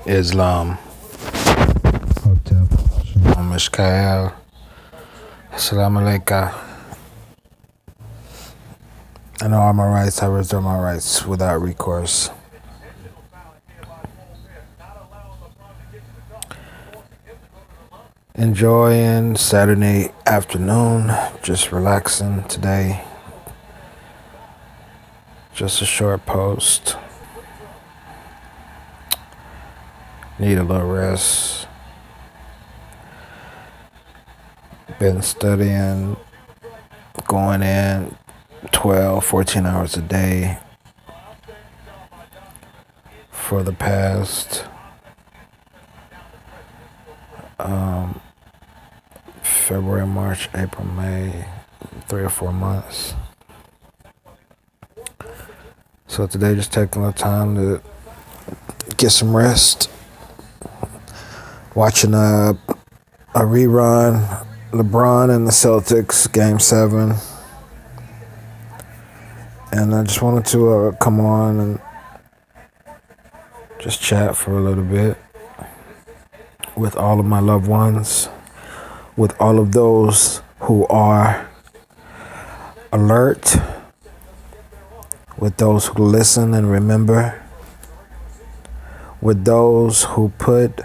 Islam, Mishkael, Assalamu alaikum. I know all my rights, I reserve my rights without recourse. Enjoying Saturday afternoon, just relaxing today. Just a short post. Need a little rest. Been studying, going in 12, 14 hours a day for the past February, March, April, May, 3 or 4 months. So today just taking the time to get some rest. Watching a rerun, LeBron and the Celtics, Game 7. And I just wanted to come on and just chat for a little bit with all of my loved ones, with all of those who are alert, with those who listen and remember, with those who put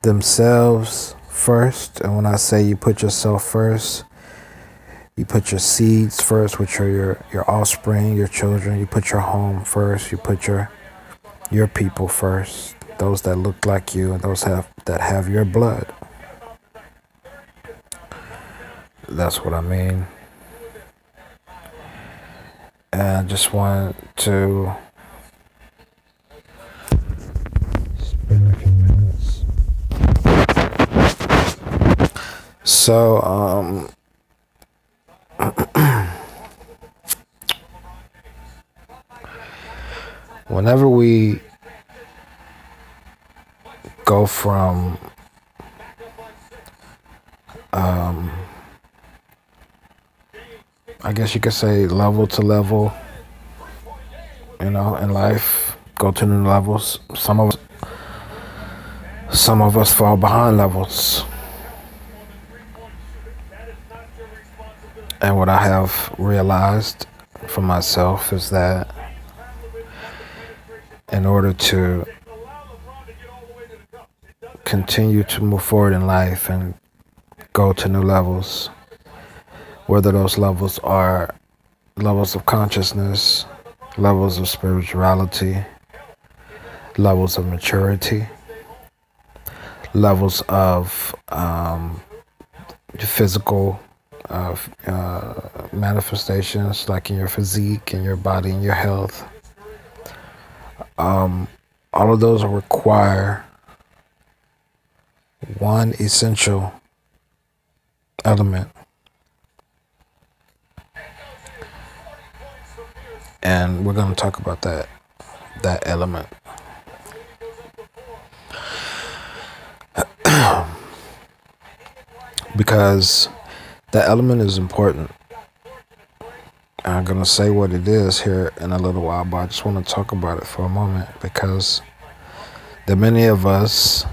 themselves first. And when I say you put yourself first, you put your seeds first, which are your offspring, your children. You put your home first. You put your people first. Those that look like you and those that have your blood. That's what I mean. And I just want to spend a few minutes. So, whenever we go from I guess you could say level to level, in life, go to new levels. Some of us fall behind levels. And what I have realized for myself is that in order to continue to move forward in life and go to new levels, whether those levels are levels of consciousness, levels of spirituality, levels of maturity, levels of physical manifestations, like in your physique, in your body, in your health. All of those require one essential element. And we're going to talk about that element. Because that element is important. I'm going to say what it is here in a little while, but I just want to talk about it for a moment, because there are many of us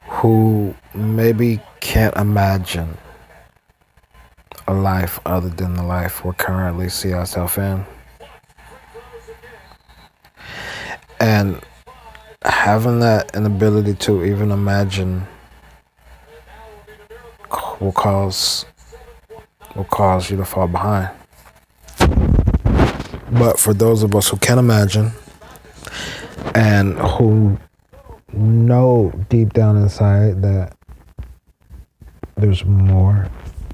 who maybe can't imagine a life other than the life we currently see ourselves in. And having that inability to even imagine will cause you to fall behind. But for those of us who can imagine and who know deep down inside that there's more,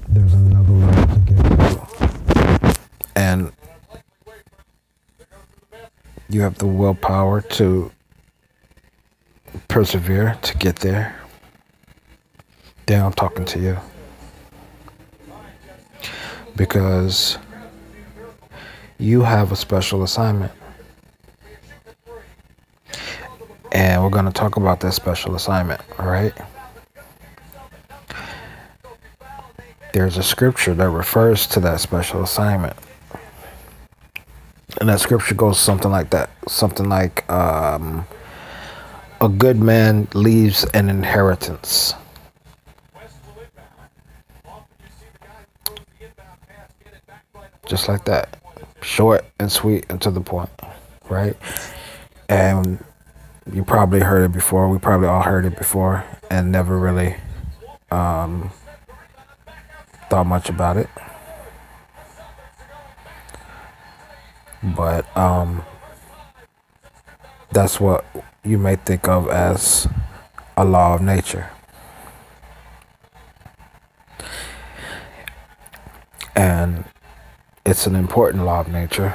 there's another level to get to, and you have the willpower to persevere to get there, then I'm talking to you. Because you have a special assignment. And we're going to talk about that special assignment, all right? There's a scripture that refers to that special assignment. And that scripture goes something like that. Something like, a good man leaves an inheritance. Just like that. Short and sweet and to the point. Right? And you probably heard it before. We probably all heard it before and never really thought much about it. But that's what you may think of as a law of nature. And it's an important law of nature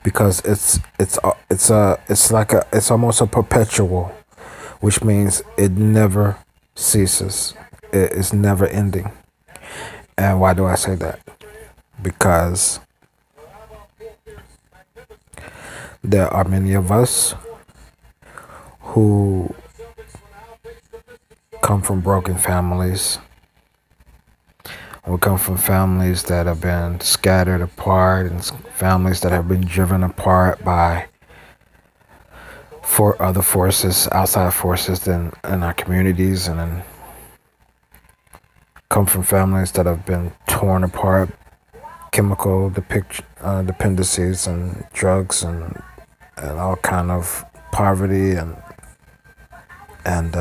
because it's almost a perpetual, which means it never ceases. It is never ending. And why do I say that? Because there are many of us who come from broken families. We come from families that have been scattered apart and families that have been driven apart by other forces, outside forces in our communities, and then come from families that have been torn apart, chemical dependencies and drugs and all kind of poverty and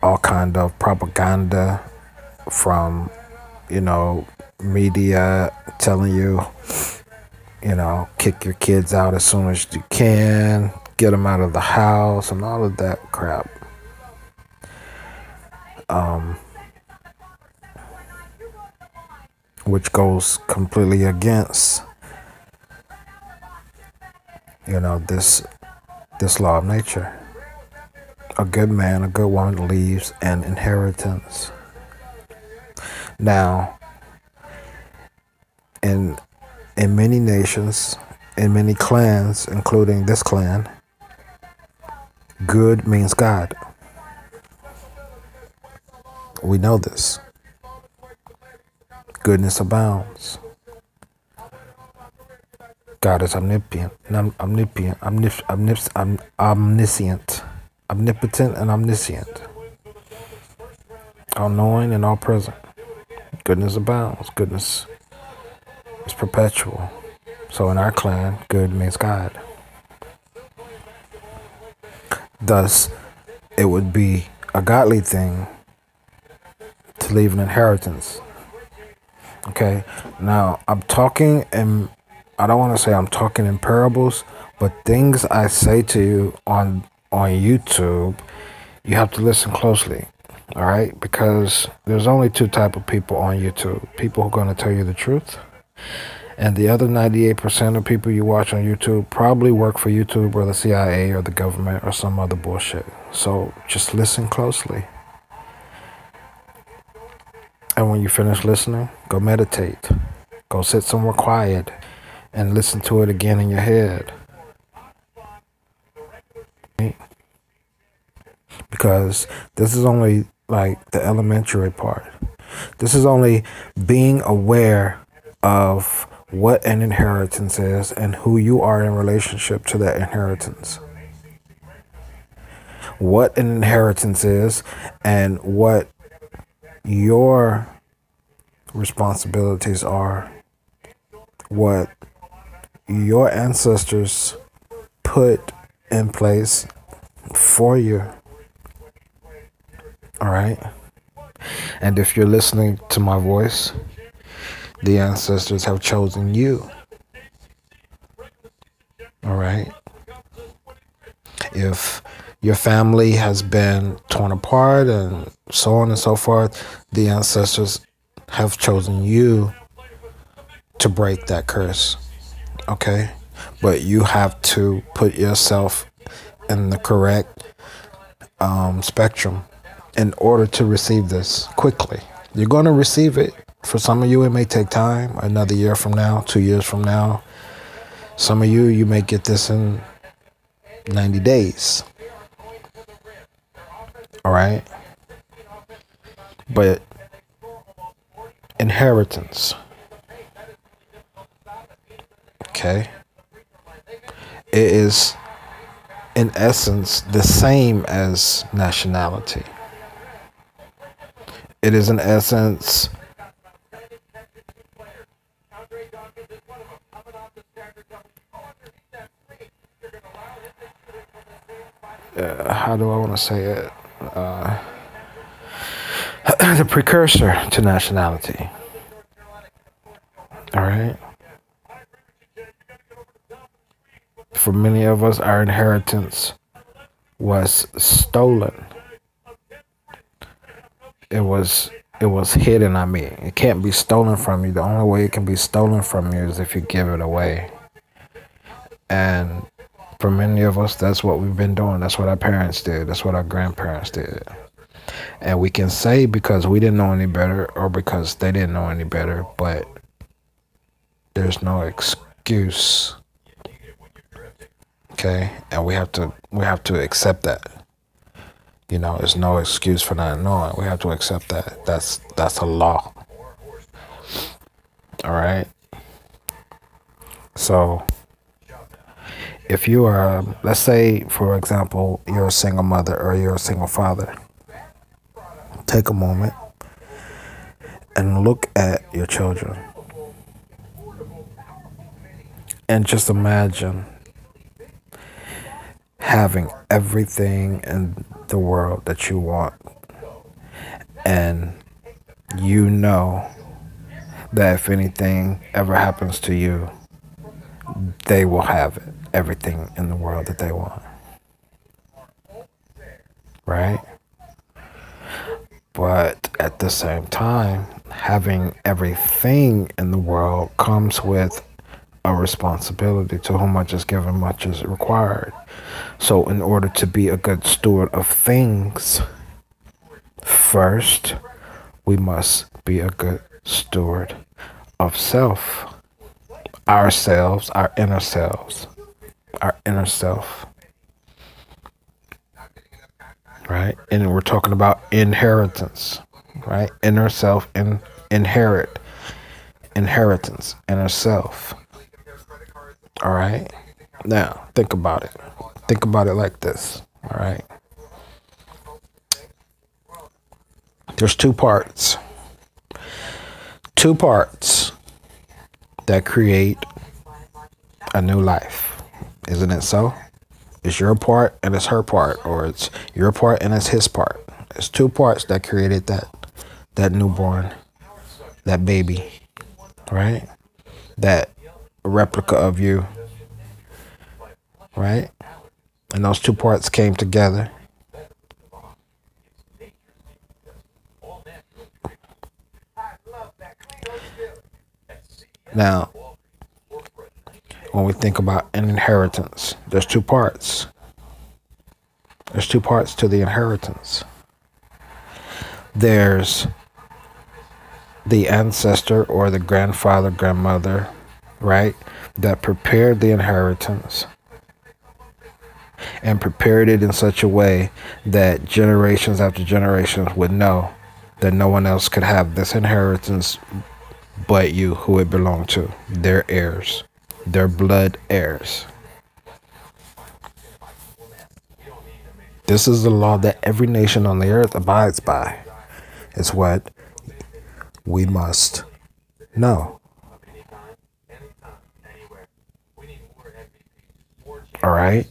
all kind of propaganda from, media telling you, kick your kids out as soon as you can, get them out of the house and all of that crap. Which goes completely against, this law of nature. A good man, a good woman leaves an inheritance. Now, in many nations, in many clans, including this clan, good means God. We know this. Goodness abounds. God is omnipotent, omniscient, omnipotent and omniscient, all-knowing and all-present. Goodness abounds. Goodness is perpetual. So in our clan, good means God. Thus, it would be a godly thing to leave an inheritance. Okay, now I'm talking in, I don't want to say I'm talking in parables, but things I say to you on YouTube, you have to listen closely, all right? Because there's only two type of people on YouTube. People who are going to tell you the truth, and the other 98% of people you watch on YouTube probably work for YouTube or the CIA or the government or some other bullshit. So just listen closely. And when you finish listening, go meditate. Go sit somewhere quiet and listen to it again in your head. Because this is only like the elementary part. This is only being aware of what an inheritance is and who you are in relationship to that inheritance. What an inheritance is and what your responsibilities are, what your ancestors put in place for you. All right? And if you're listening to my voice, the ancestors have chosen you. All right? If your family has been torn apart and so on and so forth, the ancestors have chosen you to break that curse. Okay? But you have to put yourself in the correct spectrum in order to receive this quickly. You're going to receive it. For some of you, it may take time, another year from now, 2 years from now. Some of you may get this in 90 days. All right? But inheritance. Okay? It is, in essence, the same as nationality. It is, in essence, how do I want to say it? The precursor to nationality. All right? For many of us, our inheritance was stolen. It was hidden. I mean, it can't be stolen from you. The only way it can be stolen from you is if you give it away. And for many of us, that's what we've been doing. That's what our parents did. That's what our grandparents did. And we can say because we didn't know any better or because they didn't know any better, but there's no excuse. Okay? And we have to accept that. You know, there's no excuse for not knowing. We have to accept that. That's a law. All right? So if you are, let's say, for example, you're a single mother or you're a single father, take a moment and look at your children and just imagine having everything in the world that you want, and you know that if anything ever happens to you, they will have it, everything in the world that they want, right? But at the same time, having everything in the world comes with a responsibility. To whom much is given, much is required. So in order to be a good steward of things, first, we must be a good steward of self. Ourselves, our inner selves, our inner self. Right? And we're talking about inheritance, right? Inner self and inheritance, inner self. All right? Now, think about it. Think about it like this. All right? There's two parts. Two parts that create a new life. Isn't it so? It's your part and it's her part, or it's your part and it's his part. It's two parts that created that newborn, that baby, right? That replica of you, right? And those two parts came together. Now, when we think about an inheritance, there's two parts. There's two parts to the inheritance. There's the ancestor or the grandfather, grandmother, right, that prepared the inheritance and prepared it in such a way that generations after generations would know that no one else could have this inheritance but you, who it belonged to, their heirs, their blood heirs. This is the law that every nation on the earth abides by. It's what we must know. All right?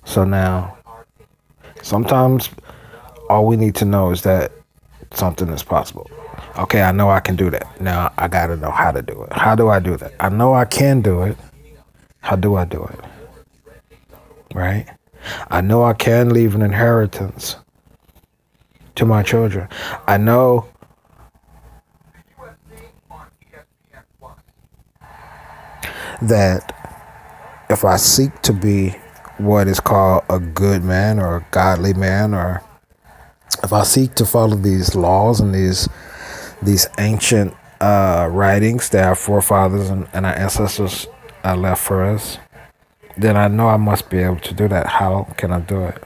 So now, sometimes all we need to know is that something is possible. Okay, I know I can do that. Now I got to know how to do it. How do I do that? I know I can do it. How do I do it? Right? I know I can leave an inheritance to my children. I know that if I seek to be what is called a good man or a godly man, or if I seek to follow these laws and these ancient writings that our forefathers and our ancestors left for us, then I know I must be able to do that. How can I do it?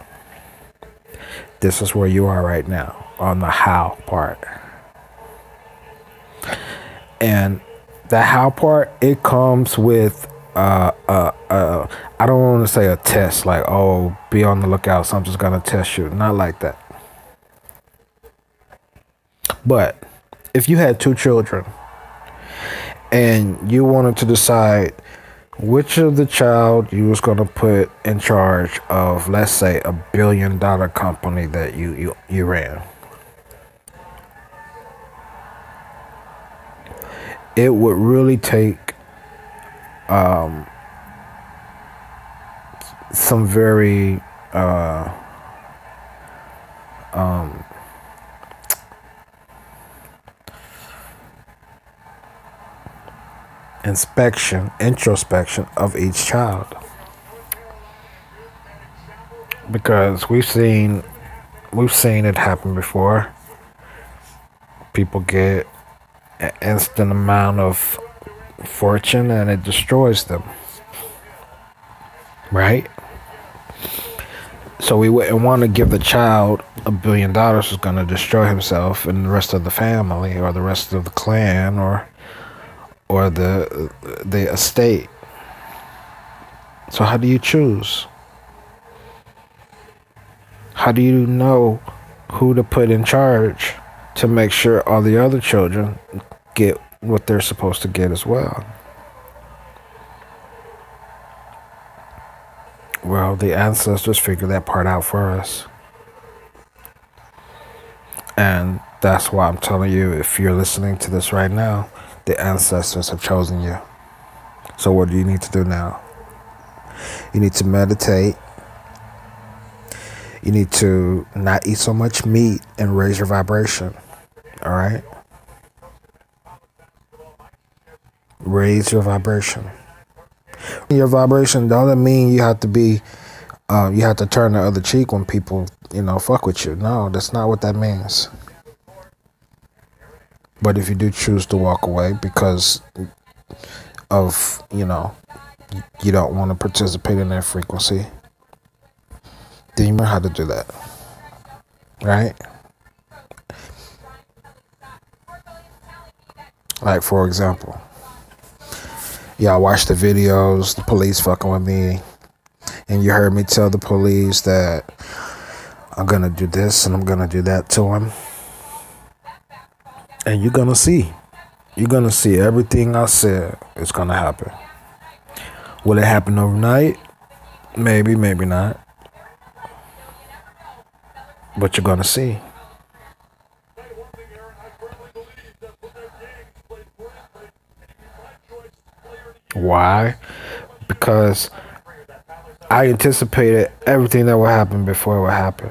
This is where you are right now, on the how part. And The how part, it comes with I don't want to say a test, like, oh, be on the lookout, something's gonna test you. Not like that. But if you had 2 children and you wanted to decide which of the child you was gonna put in charge of, let's say, $1 billion company that you ran, it would really take some very introspection of each child, because we've seen it happen before. People get an instant amount of fortune and it destroys them, right? So we wouldn't want to give the child $1 billion who's going to destroy himself and the rest of the family or the rest of the clan or the estate. So how do you choose? How do you know who to put in charge to make sure all the other children get what they're supposed to get as well? Well, the ancestors figured that part out for us. And that's why I'm telling you, if you're listening to this right now, the ancestors have chosen you. So what do you need to do now? You need to meditate. You need to not eat so much meat and raise your vibration. All right? Raise your vibration. Your vibration doesn't mean you have to be, you have to turn the other cheek when people, fuck with you. No, that's not what that means. But if you do choose to walk away because of, you don't want to participate in that frequency, then you know how to do that. Right? Like, for example, y'all watch the videos, the police fucking with me, and you heard me tell the police that I'm gonna do this and I'm gonna do that to him. And you're gonna see everything I said is gonna happen. Will it happen overnight? Maybe, maybe not. But you're gonna see. Why? Because I anticipated everything that would happen before it would happen.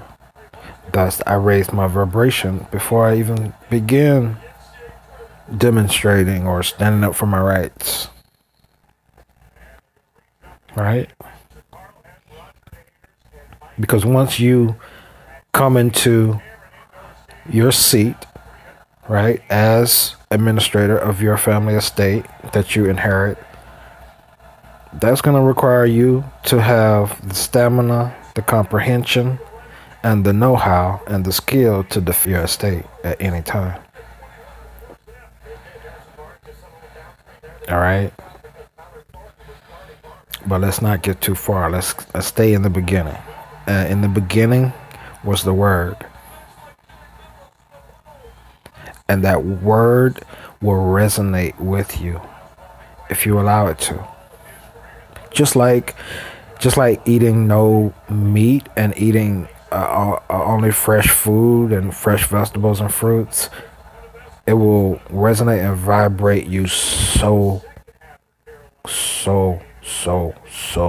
Thus, I raised my vibration before I even began demonstrating or standing up for my rights. Right? Because once you come into your seat, right, as administrator of your family estate that you inherit, that's going to require you to have the stamina, the comprehension, and the know-how and the skill to defend your estate at any time. All right? But let's not get too far. Let's stay in the beginning. In the beginning was the Word. And that Word will resonate with you if you allow it to. Just like eating no meat and eating only fresh food and fresh vegetables and fruits, it will resonate and vibrate you so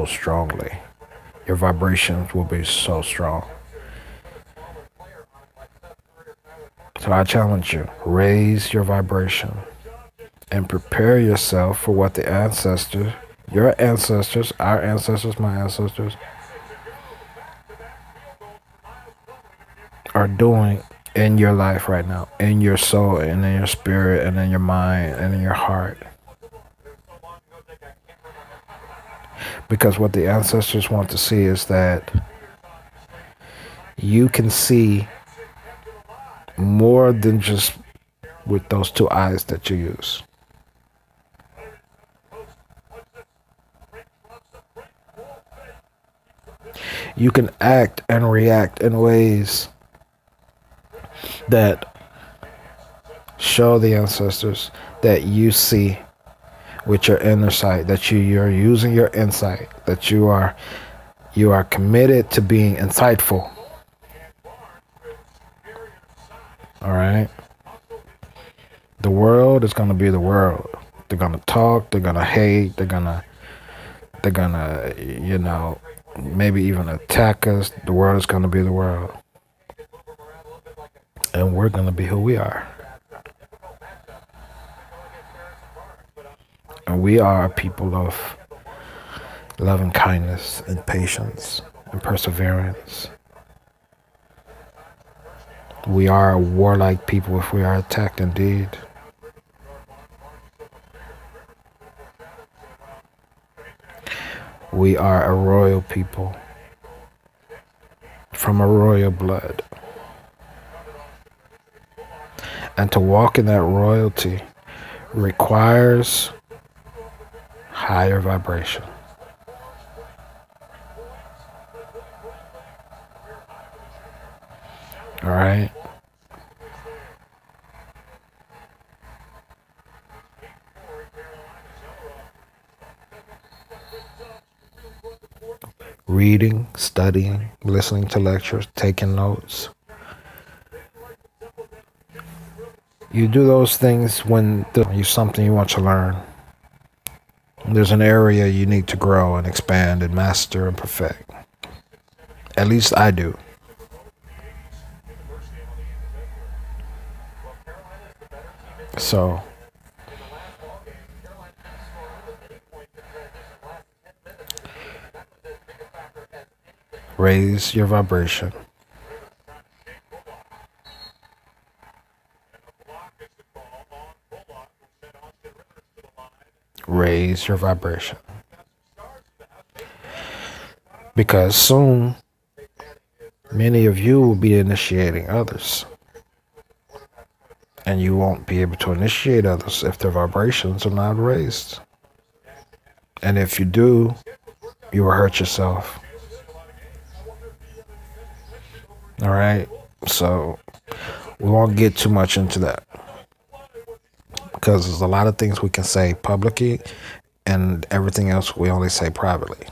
strongly. Your vibrations will be so strong. So I challenge you, raise your vibration and prepare yourself for what the ancestors, your ancestors, our ancestors, my ancestors, are doing in your life right now, in your soul and in your spirit and in your mind and in your heart. Because what the ancestors want to see is that you can see more than just with those 2 eyes that you use. You can act and react in ways that show the ancestors that you see with your inner sight, that you're using your insight, that you are committed to being insightful. All right? The world is going to be the world. They're going to talk, they're going to hate, they're going to, you know, maybe even attack us. The world is going to be the world. And we're going to be who we are. And we are a people of love and kindness and patience and perseverance. We are a warlike people if we are attacked indeed. We are a royal people from a royal blood. And to walk in that royalty requires higher vibration. All right? Reading, studying, listening to lectures, taking notes. You do those things when there's something you want to learn. There's an area you need to grow and expand and master and perfect. At least I do. So, raise your vibration. Raise your vibration. Because soon, many of you will be initiating others. And you won't be able to initiate others if their vibrations are not raised. And if you do, you will hurt yourself. All right? So we won't get too much into that. Because there's a lot of things we can say publicly and everything else we only say privately.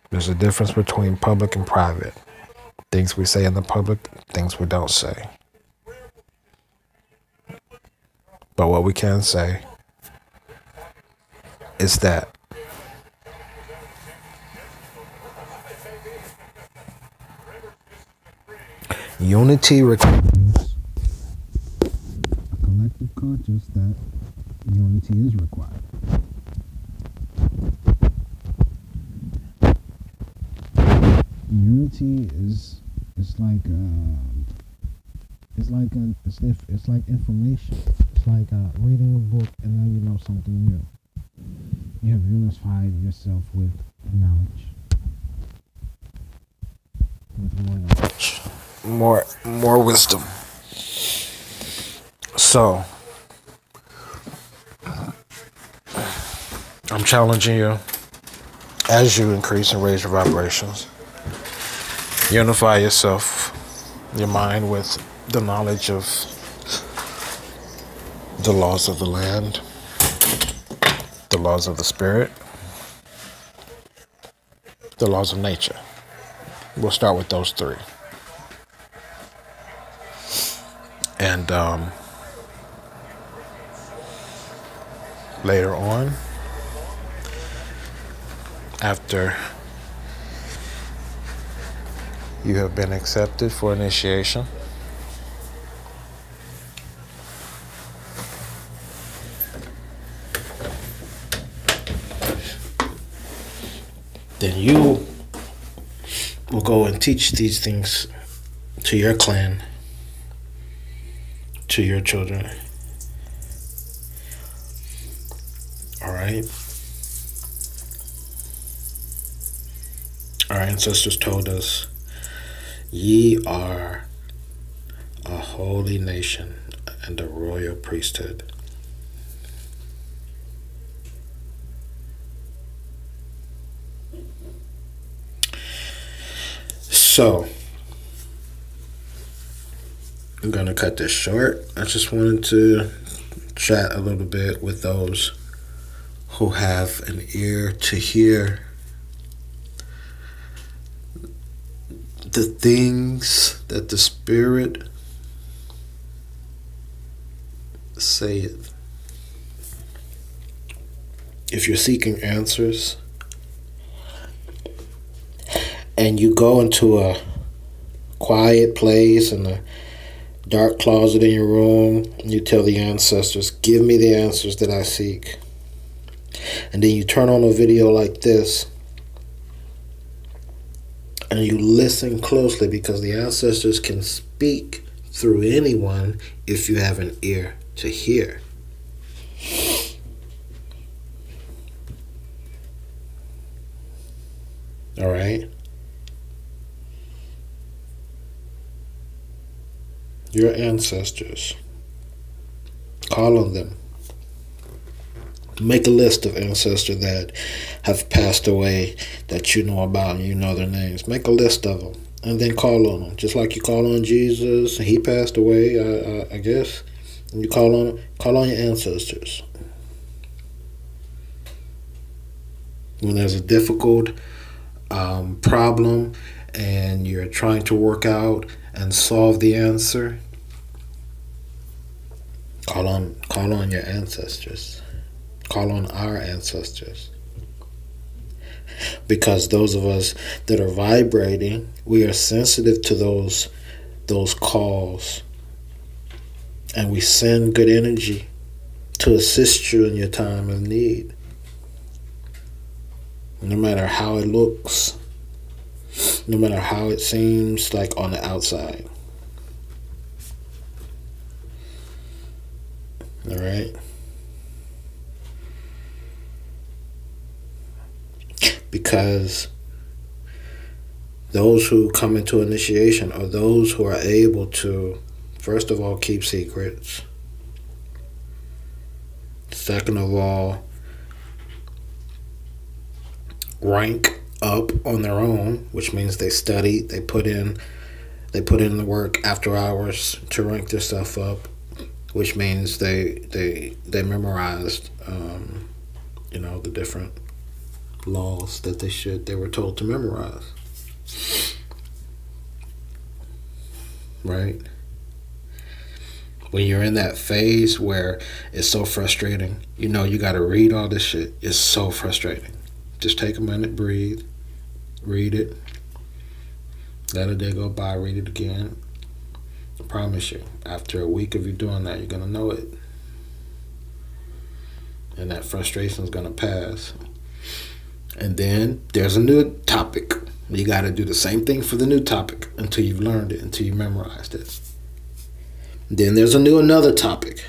There's a difference between public and private. Things we say in the public, things we don't say. But what we can say is that unity requires a collective conscious that unity is required. Unity is like information. It's like reading a book and now you know something new. You have unified yourself with knowledge. With more knowledge. More wisdom. So I'm challenging you as you increase and raise your vibrations. Unify yourself, your mind, with the knowledge of the laws of the land, the laws of the spirit, the laws of nature. We'll start with those three. And later on, after you have been accepted for initiation, then you will go and teach these things to your clan, to your children. All right? Our ancestors told us, ye are a holy nation and a royal priesthood. So, I'm going to cut this short. I just wanted to chat a little bit with those who have an ear to hear the things that the Spirit saith. If you're seeking answers and you go into a quiet place in a dark closet in your room, and you tell the ancestors, give me the answers that I seek. And then you turn on a video like this and you listen closely, because the ancestors can speak through anyone if you have an ear to hear. All right? Your ancestors. Call on them. Make a list of ancestors that have passed away that you know about and you know their names. Make a list of them and then call on them. Just like you call on Jesus. He passed away, I guess. And you call on your ancestors. When there's a difficult problem and you're trying to work out and solve the answer, call on your ancestors. Call on our ancestors. Because those of us that are vibrating, we are sensitive to those calls. And we send good energy to assist you in your time of need. No matter how it looks, no matter how it seems like on the outside. All right? Because those who come into initiation are those who are able to, first of all, keep secrets. Second of all, rank up on their own, which means they study, they put in the work after hours to rank their stuff up, which means they memorized the different laws that they were told to memorize. Right? When you're in that phase where it's so frustrating, you got to read all this shit. It's so frustrating. Just take a minute, breathe, read it, let a day go by, read it again. I promise you, after a week of you doing that, you're going to know it. And that frustration is going to pass. And then there's a new topic. You got to do the same thing for the new topic until you've learned it, until you memorized it. Then there's another topic.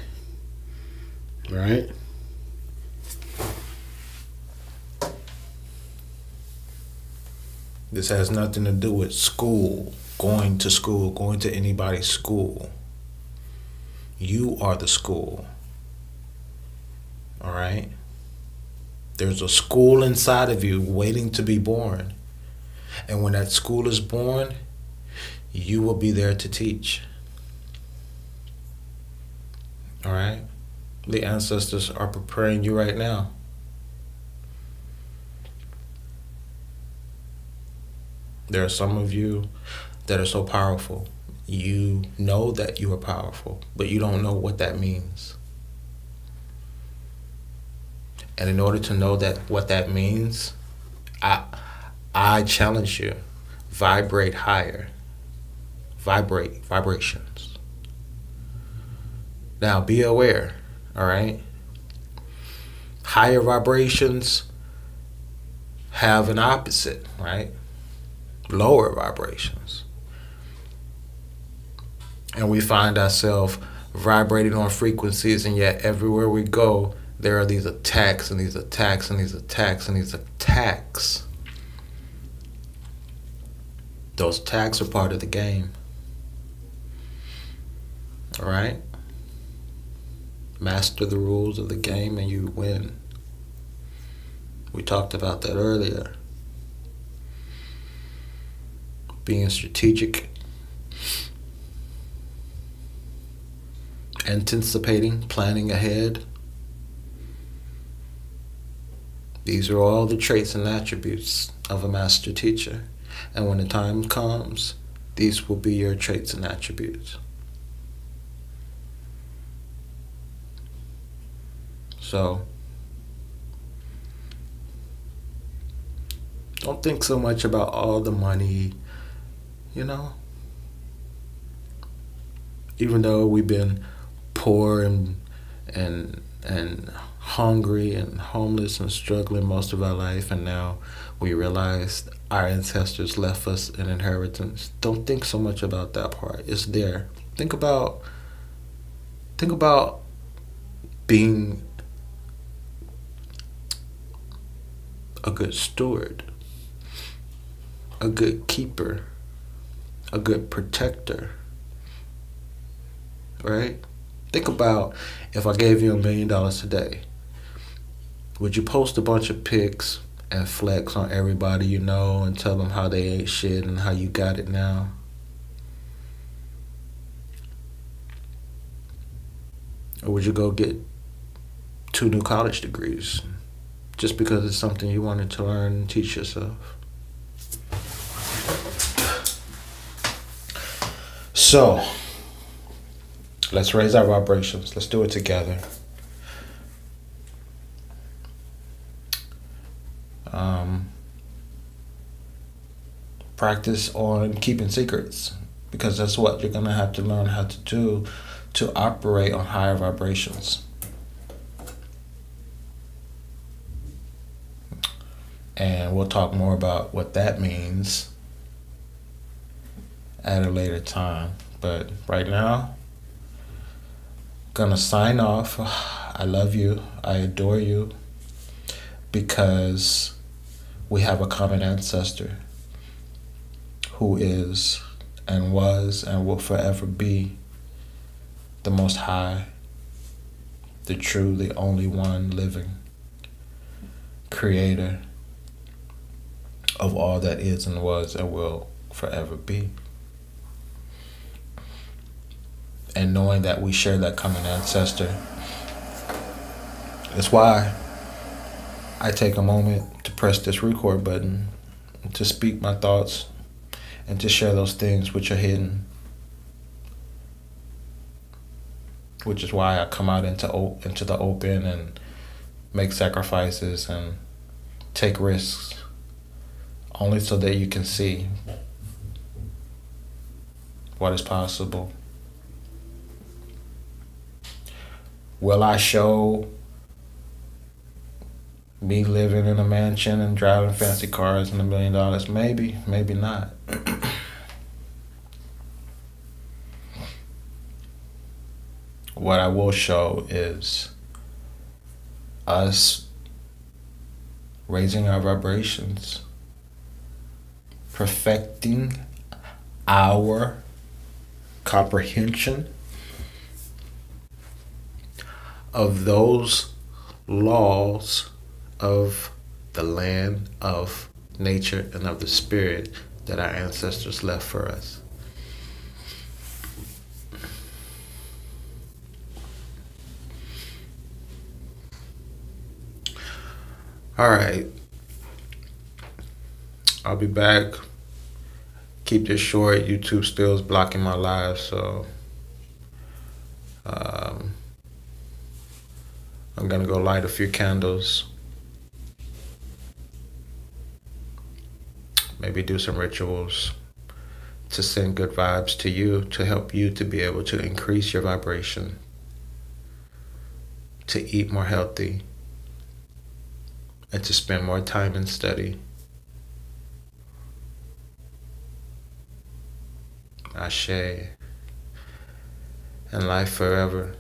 Right? This has nothing to do with school, going to anybody's school. You are the school. All right? There's a school inside of you waiting to be born. And when that school is born, you will be there to teach. All right? The ancestors are preparing you right now. There are some of you that are so powerful. You know that you are powerful, but you don't know what that means. And in order to know what that means, I challenge you, vibrate higher. Vibrations. Now be aware, all right? Higher vibrations have an opposite, right? Lower vibrations. And we find ourselves vibrating on frequencies, and yet everywhere we go, there are these attacks and these attacks and these attacks and these attacks. Those attacks are part of the game. All right? Master the rules of the game and you win. We talked about that earlier. being strategic, anticipating, planning ahead. These are all the traits and attributes of a master teacher. And when the time comes, these will be your traits and attributes. So, don't think so much about all the money, you know. Even though we've been poor and hungry and homeless and struggling most of our life, and now we realize our ancestors left us an inheritance. Don't think so much about that part. It's there. Think about being a good steward, a good keeper, a good protector, right? Think about if I gave you $1 million today, would you post a bunch of pics and flex on everybody you know and tell them how they ain't shit and how you got it now? Or would you go get 2 new college degrees just because it's something you wanted to learn and teach yourself? So, let's raise our vibrations. Let's do it together. Practice on keeping secrets, because that's what you're going to have to learn how to do to operate on higher vibrations. And we'll talk more about what that means at a later time. But right now, gonna sign off. I love you. I adore you, because we have a common ancestor who is and was and will forever be the Most High, the true, the only one living creator of all that is and was and will forever be. And knowing that we share that common ancestor, that's why I take a moment to press this record button, to speak my thoughts, and to share those things which are hidden. Which is why I come out into the open and make sacrifices and take risks, only so that you can see what is possible. Will I show me living in a mansion and driving fancy cars and $1 million? Maybe, maybe not. What I will show is us raising our vibrations, perfecting our comprehension of those laws of the land, of nature, and of the spirit that our ancestors left for us. All right. I'll be back. Keep this short. YouTube still is blocking my live, so I'm gonna go light a few candles. Maybe do some rituals to send good vibes to you, to help you to be able to increase your vibration, to eat more healthy, and to spend more time in study. Ashe, and life forever.